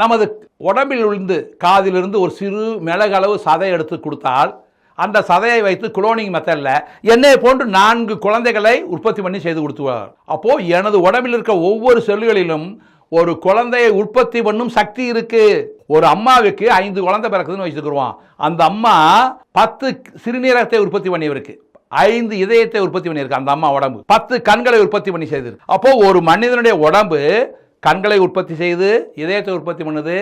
நமது உடம்பில் இருந்து காதிலிருந்து ஒரு சிறு மிளகளவு சதை எடுத்து கொடுத்தால் அந்த சதையை வைத்து குளோனிங் மெத்தடில் என்னை போன்று 4 குழந்தைகளை உற்பத்தி பண்ணி செய்து கொடுத்துவார். அப்போது எனது உடம்பில் இருக்க ஒவ்வொரு செல்லுகளிலும் ஒரு குழந்தையை உற்பத்தி பண்ணும் சக்தி இருக்கு. ஒரு அம்மாவுக்கு 5 குழந்தை பிறக்குதுன்னு வச்சுக்கிடுவான். அந்த அம்மா 10 சிறுநீரகத்தை உற்பத்தி பண்ணியிருக்கு, 5 இதயத்தை உற்பத்தி பண்ணியிருக்கு. அந்த அம்மா உடம்பு 10 கண்களை உற்பத்தி பண்ணி செய்திருக்கு. அப்போ ஒரு மனிதனுடைய உடம்பு கண்களை உற்பத்தி செய்து இதயத்தை உற்பத்தி பண்ணுது,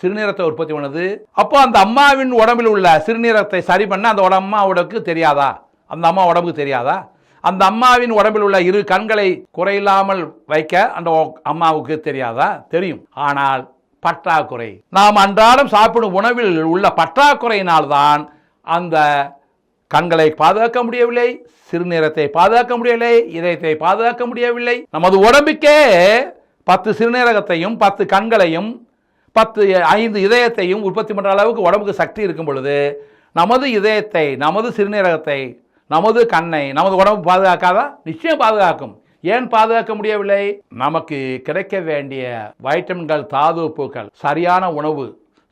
சிறுநீரகத்தை உற்பத்தி பண்ணுது. அப்போ அந்த அம்மாவின் உடம்பில் உள்ள சிறுநீரகத்தை சரி பண்ண அந்த அம்மாவுக்கு தெரியாதா? அந்த அம்மா உடம்புக்கு தெரியாதா? அந்த அம்மாவின் உடம்பில் உள்ள 2 கண்களை குறையில்லாமல் வைக்க அந்த அம்மாவுக்கு தெரியாதா? தெரியும். ஆனால் பற்றாக்குறை, நாம் அன்றாடம் சாப்பிடும் உணவில் உள்ள பற்றாக்குறையினால்தான் அந்த கண்களை பாதுகாக்க முடியவில்லை, சிறுநீரகத்தை பாதுகாக்க முடியவில்லை, இதயத்தை பாதுகாக்க முடியவில்லை. நமது உடம்புக்கே 10 சிறுநீரகத்தையும் 10 கண்களையும் 5 இதயத்தையும் உற்பத்தி பண்ணுற அளவுக்கு உடம்புக்கு சக்தி இருக்கும் பொழுது நமது இதயத்தை, நமது சிறுநீரகத்தை, நமது கண்ணை நமது உடம்பு பாதுகாக்காதா? நிச்சயம் பாதுகாக்கும். ஏன் பாதுகாக்க முடியவில்லை? நமக்கு கிடைக்க வேண்டிய வைட்டமின்கள், தாதுப்புகள்,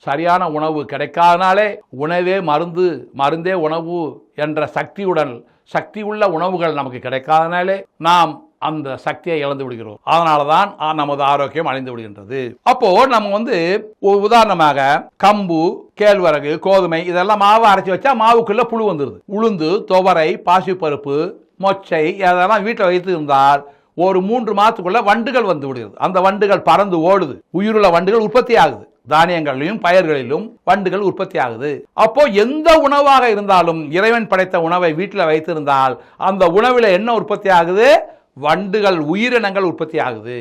சரியான உணவு கிடைக்காதனாலே உணவே மருந்து, மருந்தே உணவு என்ற சக்தி உள்ள உணவுகள் நமக்கு கிடைக்காதனாலே நாம் அந்த சக்தியை இழந்து விடுகிறோம். அதனால தான் நமது ஆரோக்கியம் அழிந்து விடுகின்றது. அப்போ நம்ம உதாரணமாக கம்பு, கேழ்வரகு, கோதுமை இதெல்லாம் மாவை அரைச்சி வச்சா மாவுக்குள்ள புழு வந்துடுது. உளுந்து, துவரை, பாசிப்பருப்பு, மொச்சை அதெல்லாம் வீட்டில் வைத்து இருந்தால் ஒரு 3 மாதத்துக்குள்ள வண்டுகள் வந்து விடுகிறது. அந்த வண்டுகள் பறந்து ஓடுது, உயிருள்ள வண்டுகள் உற்பத்தி ஆகுது. தானியங்களிலும் பயிர்களிலும் வண்டுகள் உற்பத்தி ஆகுது. அப்போ எந்த உணவாக இருந்தாலும் இறைவன் படைத்த உணவை வீட்டில் வைத்திருந்தால் அந்த உணவில் என்ன உற்பத்தி ஆகுது? வண்டுகள், உயிரினங்கள் உற்பத்தி ஆகுது.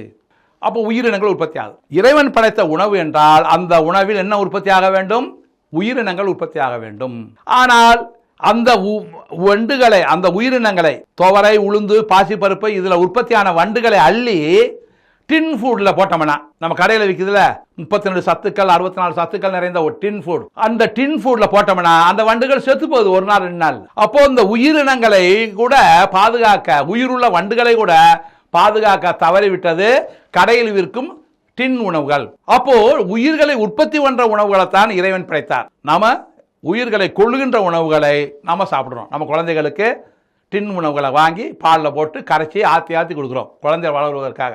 அப்போ உயிரினங்கள் உற்பத்தி ஆகுது. இறைவன் படைத்த உணவு என்றால் அந்த உணவில் என்ன உற்பத்தி ஆக வேண்டும்? உயிரினங்கள் உற்பத்தி ஆக வேண்டும். ஆனால் அந்த வண்டுகளை, அந்த உயிரினங்களை, துவரை, உளுந்து, பாசிப்பருப்பு இதில் உற்பத்தியான வண்டுகளை அள்ளி டின் ஃபுட்டில் போட்டோம்னா, நம்ம கடையில் விற்கிறதுல 32 சத்துக்கள் 64 சத்துக்கள் நிறைந்த ஒரு டின் ஃபுட், அந்த டின் ஃபுட்ல போட்டோம்னா அந்த வண்டுகள் செத்து போகுது 1 நாள் 2 நாள். அப்போ இந்த உயிரினங்களை கூட பாதுகாக்க, உயிருள்ள வண்டுகளை கூட பாதுகாக்க தவறிவிட்டது கடையில் விற்கும் டின் உணவுகள். அப்போ உயிர்களை உற்பத்தி பண்ற உணவுகளைத்தான் இறைவன் படைத்தார். நாம உயிர்களை கொள்ளுகின்ற உணவுகளை நாம சாப்பிடுறோம். நம்ம குழந்தைகளுக்கு டின் உணவுகளை வாங்கி பாலில் போட்டு கரைச்சி ஆற்றி கொடுக்குறோம் குழந்தை வளர்வதற்காக.